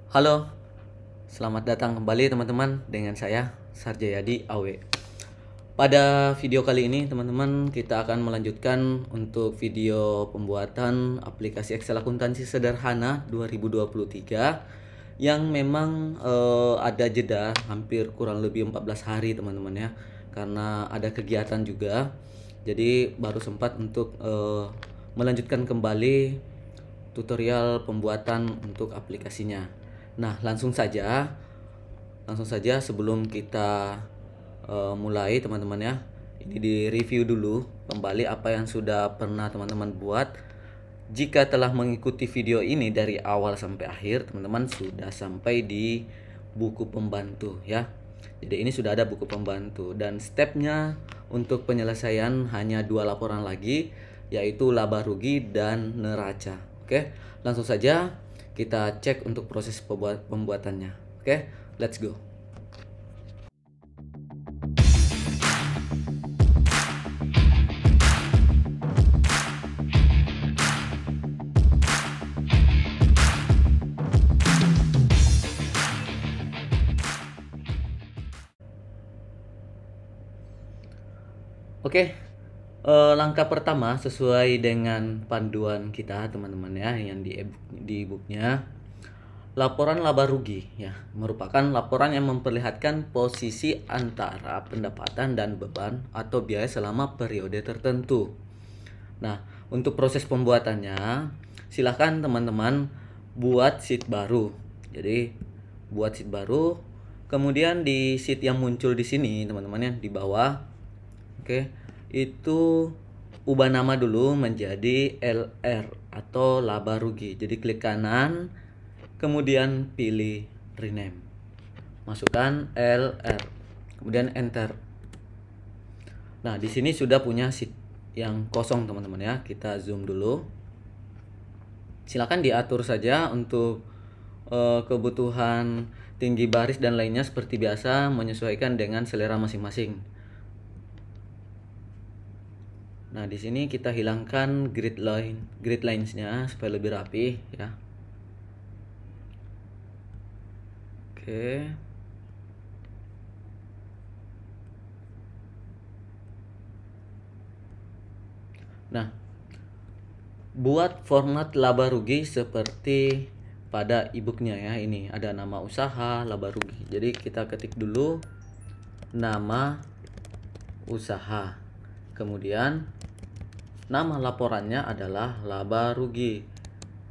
Halo, selamat datang kembali teman-teman dengan saya Sarjayadi Awe. Pada video kali ini teman-teman kita akan melanjutkan untuk video pembuatan aplikasi Excel akuntansi sederhana 2023 yang memang ada jeda hampir kurang lebih 14 hari teman-teman ya, karena ada kegiatan juga. Jadi baru sempat untuk melanjutkan kembali tutorial pembuatan untuk aplikasinya. Nah, langsung saja sebelum kita mulai teman-teman ya. Ini di review dulu kembali apa yang sudah pernah teman-teman buat. Jika telah mengikuti video ini dari awal sampai akhir, teman-teman sudah sampai di buku pembantu ya. Jadi ini sudah ada buku pembantu dan stepnya untuk penyelesaian hanya 2 laporan lagi, yaitu laba rugi dan neraca. Oke, langsung saja kita cek untuk proses pembuatannya. Oke, let's go. Oke, langkah pertama sesuai dengan panduan kita teman-teman ya yang di e-booknya. Laporan laba rugi ya merupakan laporan yang memperlihatkan posisi antara pendapatan dan beban atau biaya selama periode tertentu. Nah, untuk proses pembuatannya silahkan teman-teman buat sheet baru. Jadi buat sheet baru, kemudian di sheet yang muncul di sini teman-teman ya di bawah, oke, itu ubah nama dulu menjadi LR atau laba rugi. Jadi klik kanan, kemudian pilih rename, masukkan LR, kemudian enter. Nah, di sini sudah punya sheet yang kosong teman-teman ya. Kita zoom dulu. Silakan diatur saja untuk kebutuhan tinggi baris dan lainnya seperti biasa, menyesuaikan dengan selera masing-masing. Nah, di sini kita hilangkan grid lines-nya supaya lebih rapi ya. Oke. Nah, buat format laba rugi seperti pada e-booknya ya. Ini ada nama usaha, laba rugi. Jadi kita ketik dulu nama usaha. Kemudian nama laporannya adalah laba rugi.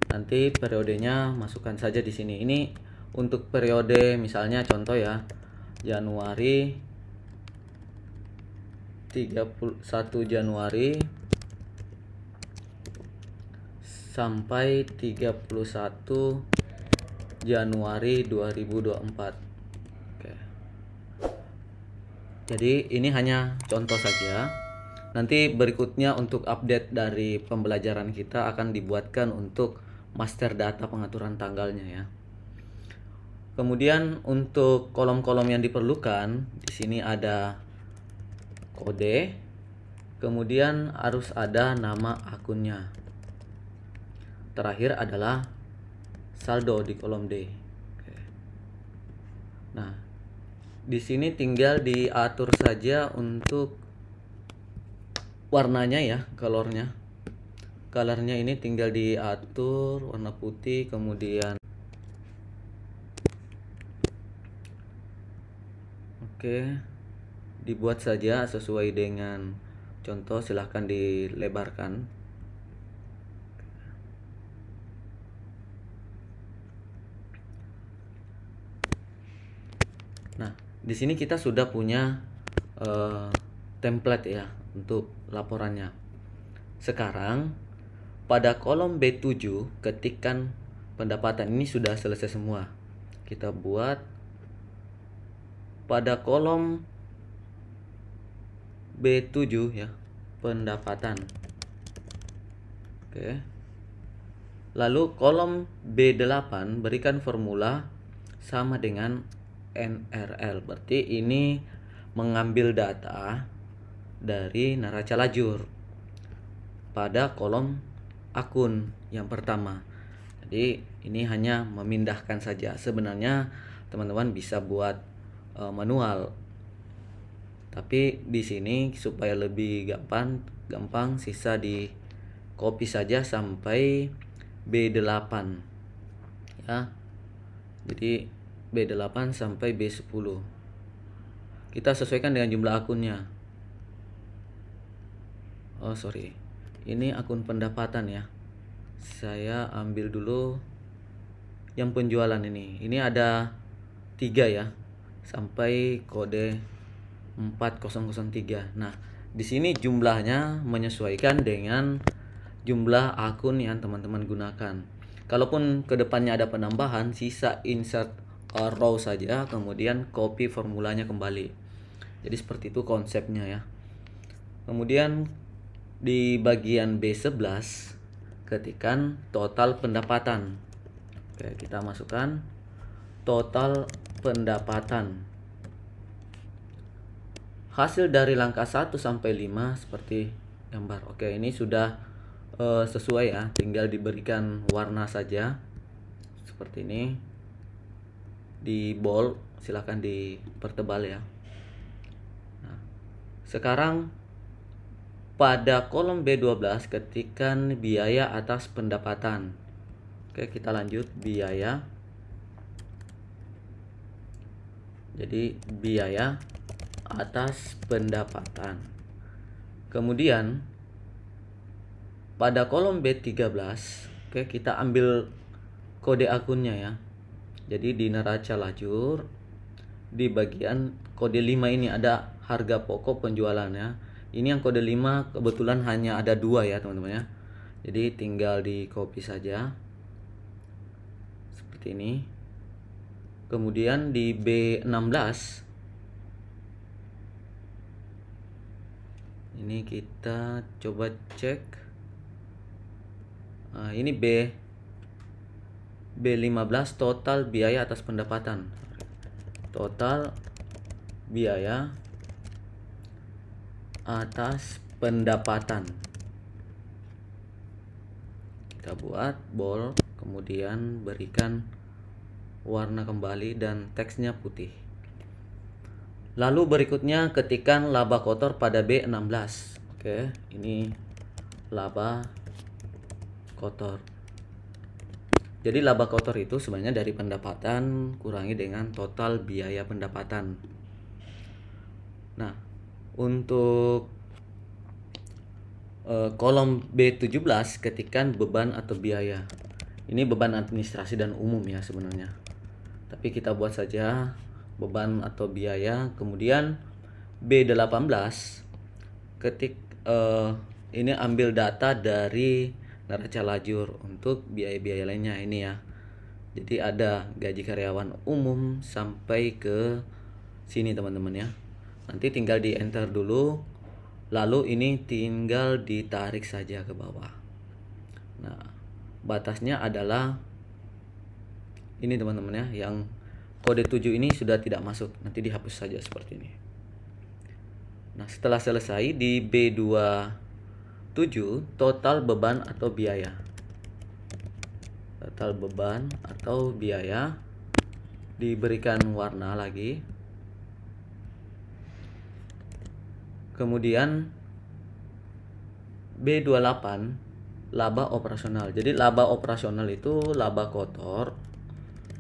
Nanti periodenya masukkan saja di sini. Ini untuk periode misalnya contoh ya, Januari 31 Januari sampai 31 Januari 2024. Oke. Jadi ini hanya contoh saja. Nanti berikutnya untuk update dari pembelajaran kita akan dibuatkan untuk master data pengaturan tanggalnya ya. Kemudian untuk kolom-kolom yang diperlukan, di sini ada kode, kemudian harus ada nama akunnya. Terakhir adalah saldo di kolom D. Oke. Nah, di sini tinggal diatur saja untuk warnanya ya, colornya. Colornya ini tinggal diatur warna putih, kemudian oke, dibuat saja sesuai dengan contoh, silahkan dilebarkan. Nah, di sini kita sudah punya template ya untuk laporannya. Sekarang pada kolom B7 ketikkan pendapatan. Ini sudah selesai semua. Kita buat pada kolom B7 ya, pendapatan. Oke. Lalu kolom B8 berikan formula sama dengan NRL. Berarti ini mengambil data dari neraca lajur pada kolom akun yang pertama. Jadi ini hanya memindahkan saja. Sebenarnya teman-teman bisa buat manual. Tapi di sini supaya lebih gampang sisa di copy saja sampai B8 ya. Jadi B8 sampai B10. Kita sesuaikan dengan jumlah akunnya. Oh sorry, ini akun pendapatan ya. Saya ambil dulu yang penjualan ini. Ini ada 3 ya, sampai kode 4003. Nah, di sini jumlahnya menyesuaikan dengan jumlah akun yang teman-teman gunakan. Kalaupun kedepannya ada penambahan, sisa insert row saja, kemudian copy formulanya kembali. Jadi seperti itu konsepnya ya. Kemudian di bagian B11 ketikkan total pendapatan. Oke, kita masukkan total pendapatan. Hasil dari langkah 1 sampai 5 seperti gambar. Oke, ini sudah sesuai ya, tinggal diberikan warna saja. Seperti ini. Di bold, silahkan dipertebal ya. Nah, sekarang pada kolom B12 ketikkan biaya atas pendapatan. Oke, kita lanjut biaya. Jadi biaya atas pendapatan. Kemudian pada kolom B13, oke, kita ambil kode akunnya ya. Jadi di neraca lajur di bagian kode 5 ini ada harga pokok penjualannya. Ini yang kode 5 kebetulan hanya ada 2 ya teman-teman ya. Jadi tinggal di copy saja. Seperti ini. Kemudian di B16 ini kita coba cek. Ini B15 total biaya atas pendapatan. Total biaya atas pendapatan. Kita buat bold, kemudian berikan warna kembali dan teksnya putih. Lalu berikutnya ketikkan laba kotor pada B16. Oke, ini laba kotor. Jadi laba kotor itu sebenarnya dari pendapatan kurangi dengan total biaya pendapatan. Nah, untuk kolom B17 ketikkan beban atau biaya. Ini beban administrasi dan umum ya sebenarnya. Tapi kita buat saja beban atau biaya. Kemudian B18 ketik ini ambil data dari neraca lajur untuk biaya-biaya lainnya ini ya. Jadi ada gaji karyawan umum sampai ke sini teman-teman ya. Nanti tinggal di enter dulu, lalu ini tinggal ditarik saja ke bawah. Nah, batasnya adalah ini teman-teman ya, yang kode 7 ini sudah tidak masuk, nanti dihapus saja seperti ini. Nah, setelah selesai di B27 total beban atau biaya. Total beban atau biaya diberikan warna lagi. Kemudian B28 laba operasional. Jadi laba operasional itu laba kotor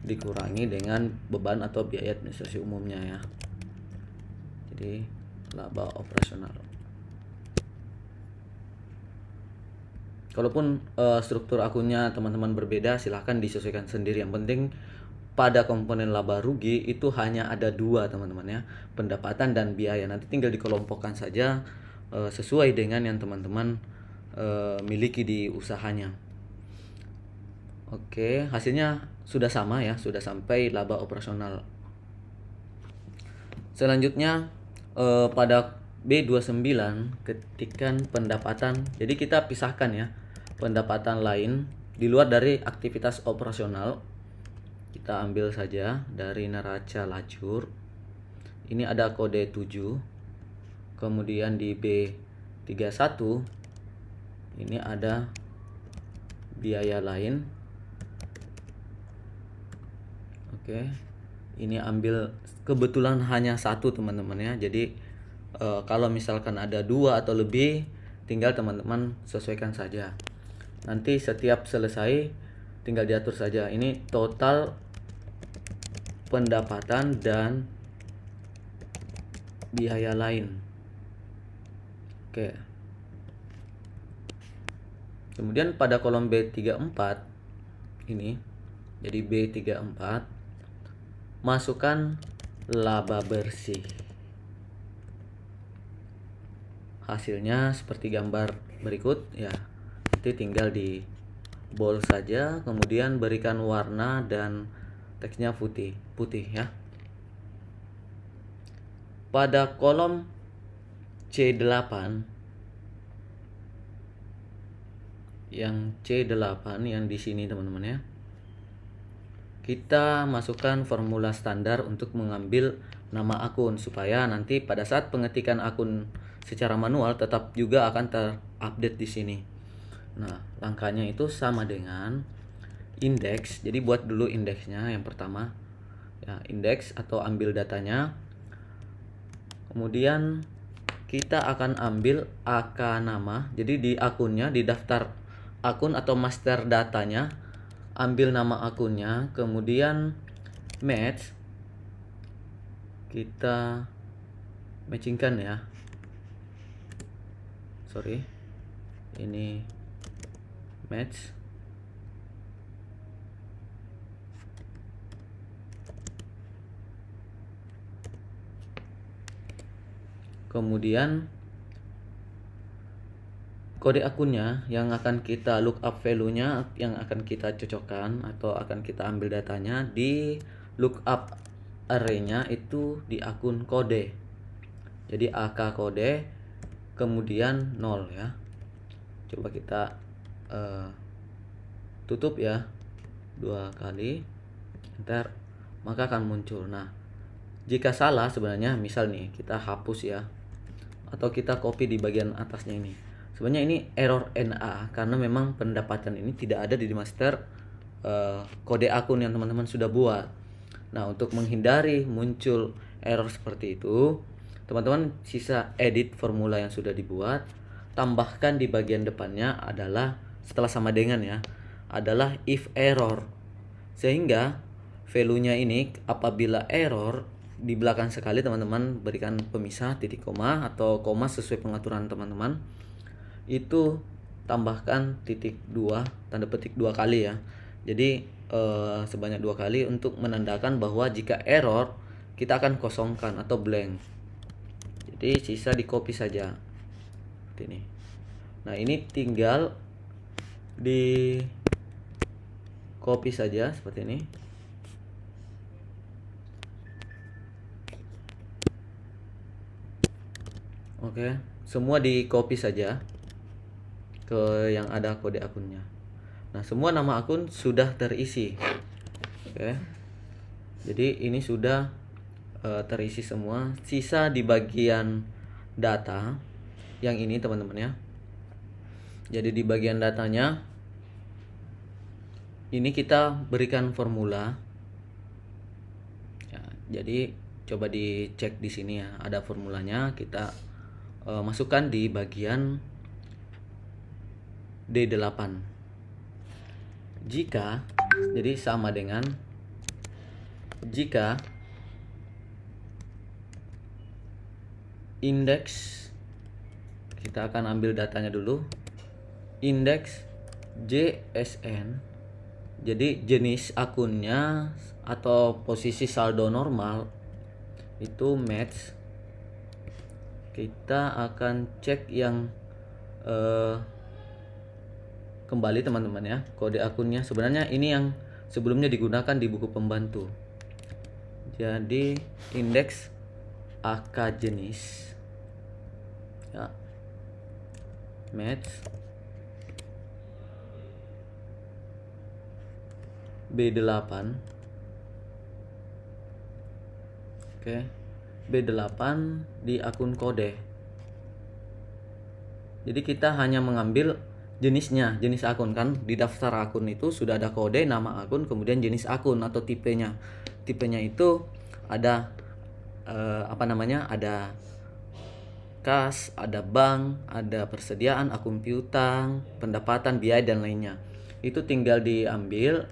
dikurangi dengan beban atau biaya administrasi umumnya ya. Jadi laba operasional. Kalaupun struktur akunnya teman-teman berbeda, silahkan disesuaikan sendiri. Yang penting pada komponen laba rugi itu hanya ada 2 teman-teman ya, pendapatan dan biaya. Nanti tinggal dikelompokkan saja sesuai dengan yang teman-teman miliki di usahanya. Oke, hasilnya sudah sama ya, sudah sampai laba operasional. Selanjutnya pada B29 ketikkan pendapatan. Jadi kita pisahkan ya, pendapatan lain di luar dari aktivitas operasional. Kita ambil saja dari neraca lajur. Ini ada kode 7. Kemudian di B31 ini ada biaya lain. Oke, ini ambil kebetulan hanya satu teman-teman ya. Jadi kalau misalkan ada 2 atau lebih, tinggal teman-teman sesuaikan saja. Nanti setiap selesai tinggal diatur saja. Ini total pendapatan dan biaya lain. Oke. Kemudian pada kolom B34 ini, jadi B34 masukkan laba bersih. Hasilnya seperti gambar berikut ya. Nanti tinggal di bold saja, kemudian berikan warna dan teksnya putih ya. Pada kolom C8 yang C8 yang di sini teman-teman ya, kita masukkan formula standar untuk mengambil nama akun supaya nanti pada saat pengetikan akun secara manual tetap juga akan terupdate di sini. Nah, langkahnya itu sama dengan indeks. Jadi buat dulu indeksnya yang pertama. Ya, indeks atau ambil datanya. Kemudian kita akan ambil AK nama. Jadi di akunnya, di daftar akun atau master datanya, ambil nama akunnya, kemudian match, kita matchingkan ya. Sorry, ini match. Kemudian kode akunnya yang akan kita lookup value-nya, yang akan kita cocokkan atau akan kita ambil datanya di lookup array-nya itu di akun kode. Jadi AK kode kemudian 0 ya. Coba kita tutup ya 2 kali, enter, maka akan muncul. Nah, jika salah sebenarnya misal nih kita hapus ya, atau kita copy di bagian atasnya ini. Sebenarnya ini error NA karena memang pendapatan ini tidak ada di master kode akun yang teman-teman sudah buat. Nah, untuk menghindari muncul error seperti itu, teman-teman sisa edit formula yang sudah dibuat, tambahkan di bagian depannya adalah setelah sama dengan ya, adalah if error. Sehingga value-nya ini apabila error di belakang sekali teman-teman berikan pemisah titik koma atau koma sesuai pengaturan teman-teman. Itu tambahkan titik 2 tanda petik 2 kali ya. Jadi sebanyak 2 kali untuk menandakan bahwa jika error kita akan kosongkan atau blank. Jadi sisa di copy saja seperti ini. Nah, ini tinggal di copy saja seperti ini. Oke, semua di copy saja ke yang ada kode akunnya. Nah, semua nama akun sudah terisi. Oke. Jadi ini sudah terisi semua. Sisa di bagian data yang ini teman-teman ya. Jadi di bagian datanya ini kita berikan formula. Ya, jadi coba dicek di sini ya, ada formulanya. Kita masukkan di bagian D8. Jika, jadi sama dengan jika indeks, kita akan ambil datanya dulu, indeks JSN, jadi jenis akunnya atau posisi saldo normal itu match. Kita akan cek yang kembali teman-teman ya, kode akunnya. Sebenarnya ini yang sebelumnya digunakan di buku pembantu. Jadi indeks AK jenis ya, match B8. Oke, B8 di akun kode. Jadi kita hanya mengambil jenisnya, jenis akun kan di daftar akun itu sudah ada kode, nama akun, kemudian jenis akun atau tipenya. tipenya itu ada ada kas, ada bank, ada persediaan, akun piutang, pendapatan, biaya dan lainnya. Itu tinggal diambil.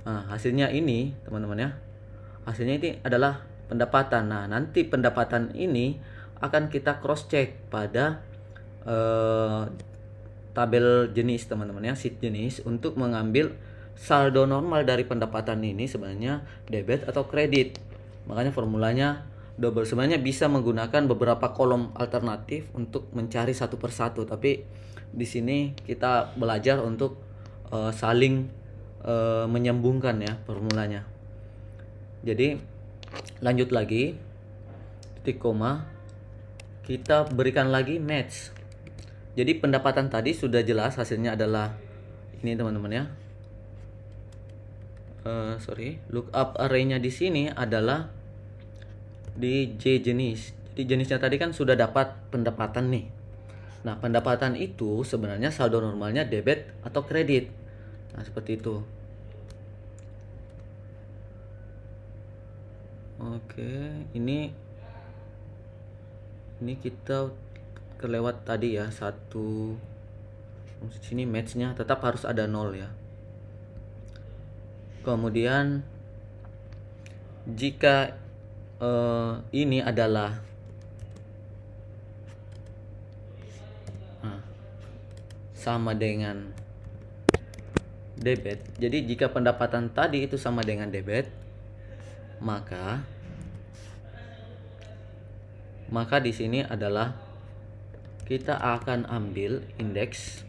Nah, hasilnya ini, teman-teman ya. Hasilnya ini adalah pendapatan. Nah, nanti pendapatan ini akan kita cross check pada tabel jenis, teman-teman ya, sheet jenis, untuk mengambil saldo normal dari pendapatan ini sebenarnya debit atau kredit. Makanya formulanya double. Sebenarnya bisa menggunakan beberapa kolom alternatif untuk mencari satu persatu, tapi di sini kita belajar untuk saling menyambungkan ya formulanya. Jadi lanjut lagi, titik koma, kita berikan lagi match. Jadi pendapatan tadi sudah jelas hasilnya adalah ini, teman-teman ya. Lookup array-nya di sini adalah di J jenis. Jadi jenisnya tadi kan sudah dapat pendapatan nih. Nah, pendapatan itu sebenarnya saldo normalnya debit atau kredit. Nah, seperti itu. Oke, ini kita kelewat tadi ya, satu. Di sini match-nya tetap harus ada 0 ya. Kemudian jika ini adalah sama dengan debit, jadi jika pendapatan tadi itu sama dengan debit, maka di sini adalah kita akan ambil indeks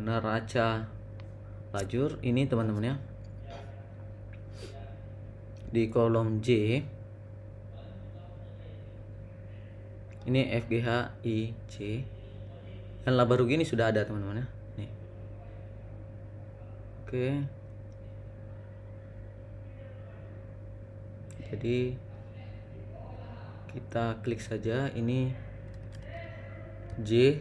neraca lajur ini, teman-teman ya. Di kolom J ini FGH IC, dan laba rugi ini sudah ada, teman-teman ya. Nih. Oke. Jadi kita klik saja ini J.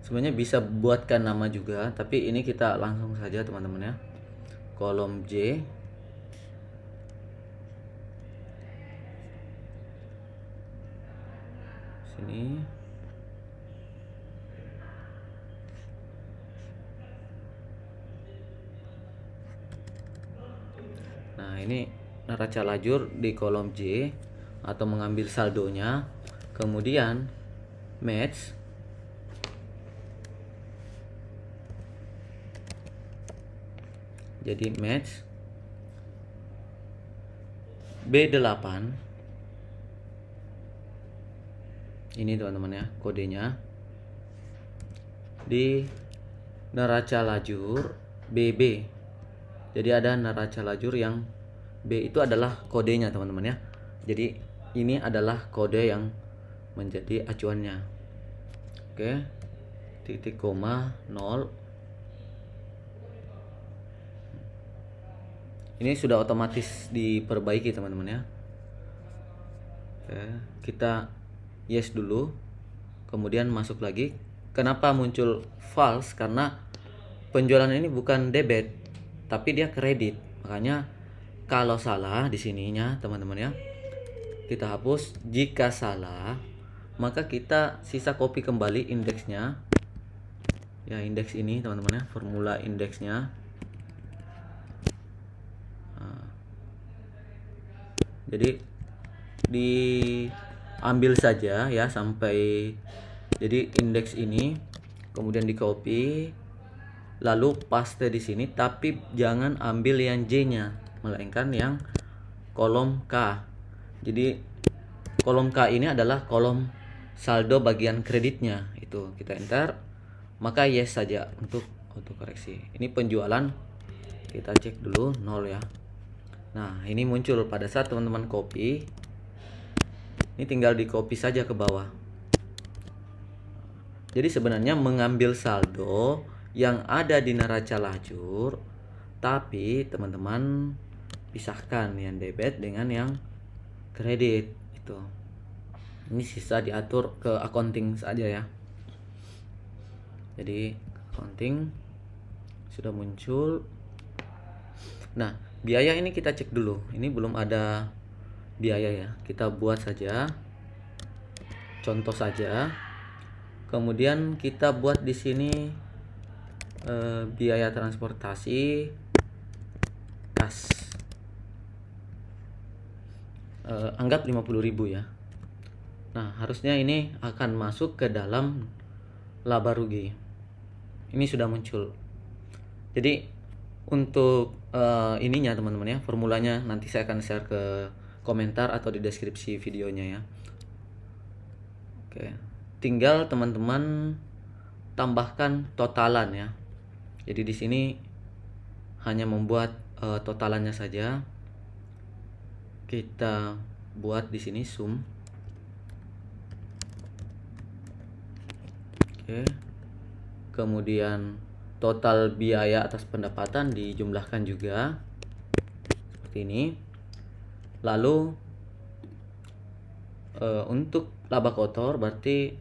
Sebenarnya bisa buatkan nama juga, tapi ini kita langsung saja, teman-teman ya. Kolom J. Sini. Nah, ini neraca lajur di kolom J atau mengambil saldonya, kemudian match jadi match B8 ini, teman-teman ya, kodenya di neraca lajur BB. Jadi ada neraca lajur yang B itu adalah kodenya, teman-teman ya. Jadi ini adalah kode yang menjadi acuannya. Oke. Titik koma 0. Ini sudah otomatis diperbaiki, teman-teman ya. Oke, kita yes dulu. Kemudian masuk lagi. Kenapa muncul false? Karena penjualan ini bukan debit, tapi dia kredit. Makanya kalau salah di sininya, teman-teman ya, kita hapus. Jika salah, maka kita sisa copy kembali indeksnya. Ya, indeks ini, teman-teman ya, formula indeksnya. Jadi diambil saja ya sampai jadi indeks ini, kemudian di copy, lalu paste di sini, tapi jangan ambil yang J-nya, melainkan yang kolom K. Jadi kolom K ini adalah kolom saldo bagian kreditnya. Itu kita enter, maka yes saja untuk autokoreksi. Ini penjualan, kita cek dulu 0 ya. Nah, ini muncul pada saat teman-teman copy. Ini tinggal di copy saja ke bawah. Jadi sebenarnya mengambil saldo yang ada di neraca lajur, tapi teman-teman pisahkan yang debit dengan yang kredit itu. Ini sisa diatur ke accounting saja ya. Jadi accounting, sudah muncul. Nah, biaya ini kita cek dulu. Ini belum ada biaya ya. Kita buat saja. Contoh saja. Kemudian kita buat di sini biaya transportasi kas. Anggap 50.000 ya. Nah, harusnya ini akan masuk ke dalam laba rugi. Ini sudah muncul. Jadi untuk ininya teman-teman ya, formulanya nanti saya akan share ke komentar atau di deskripsi videonya ya. Oke, tinggal teman-teman tambahkan totalan ya. Jadi di sini hanya membuat totalannya saja. Kita buat di sini sum. Oke. Kemudian total biaya atas pendapatan dijumlahkan juga seperti ini. Lalu untuk laba kotor berarti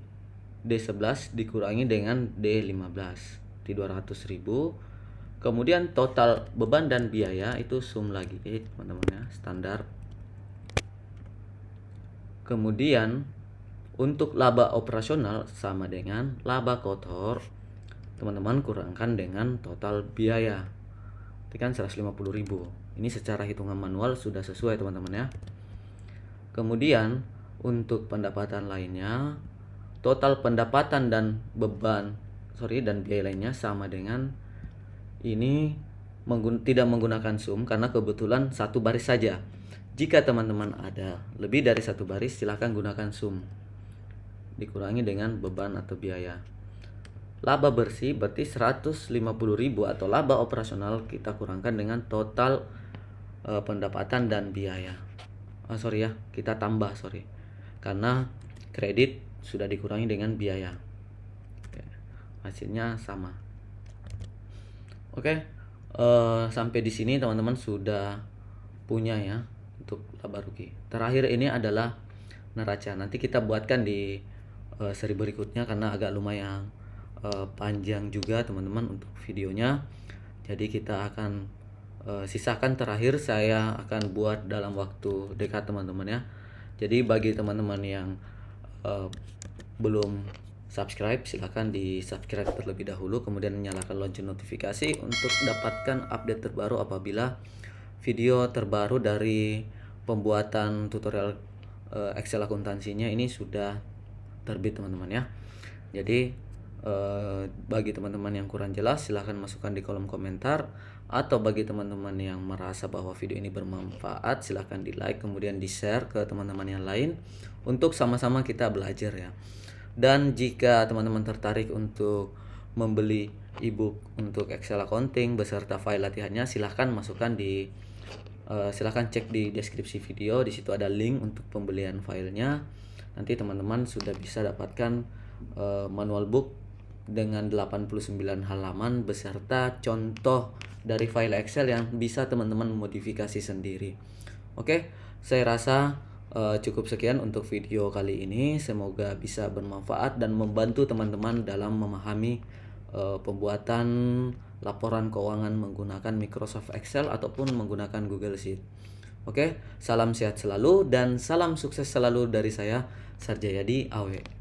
D11 dikurangi dengan D15 di 200.000. Kemudian total beban dan biaya itu sum lagi teman-teman ya, standar. Kemudian untuk laba operasional sama dengan laba kotor, teman-teman kurangkan dengan total biaya. Itu kan 150.000. Ini secara hitungan manual sudah sesuai teman-teman ya. Kemudian untuk pendapatan lainnya, total pendapatan dan beban dan biaya lainnya sama dengan ini tidak menggunakan sum karena kebetulan satu baris saja. Jika teman-teman ada lebih dari satu baris, silahkan gunakan sum dikurangi dengan beban atau biaya. Laba bersih berarti 150.000 atau laba operasional kita kurangkan dengan total pendapatan dan biaya. Kita tambah karena kredit sudah dikurangi dengan biaya. Oke, hasilnya sama. Oke, sampai di sini teman-teman sudah punya ya untuk laba rugi. Terakhir ini adalah neraca. Nanti kita buatkan di seri berikutnya karena agak lumayan panjang juga teman-teman untuk videonya. Jadi kita akan sisakan terakhir saya akan buat dalam waktu dekat teman-teman ya. Jadi bagi teman-teman yang belum subscribe, silahkan di subscribe terlebih dahulu, kemudian nyalakan lonceng notifikasi untuk dapatkan update terbaru apabila video terbaru dari pembuatan tutorial Excel akuntansinya ini sudah terbit teman-teman ya. Jadi bagi teman-teman yang kurang jelas silahkan masukkan di kolom komentar, atau bagi teman-teman yang merasa bahwa video ini bermanfaat silahkan di like kemudian di share ke teman-teman yang lain untuk sama-sama kita belajar ya. Dan jika teman-teman tertarik untuk membeli ebook untuk Excel accounting beserta file latihannya, silahkan silahkan cek di deskripsi video, di situ ada link untuk pembelian filenya. Nanti teman-teman sudah bisa dapatkan manual book dengan 89 halaman beserta contoh dari file Excel yang bisa teman-teman modifikasi sendiri. Oke, saya rasa cukup sekian untuk video kali ini. Semoga bisa bermanfaat dan membantu teman-teman dalam memahami pembuatan laporan keuangan menggunakan Microsoft Excel ataupun menggunakan Google Sheet. Oke, salam sehat selalu dan salam sukses selalu dari saya, Sarjayadi Awe.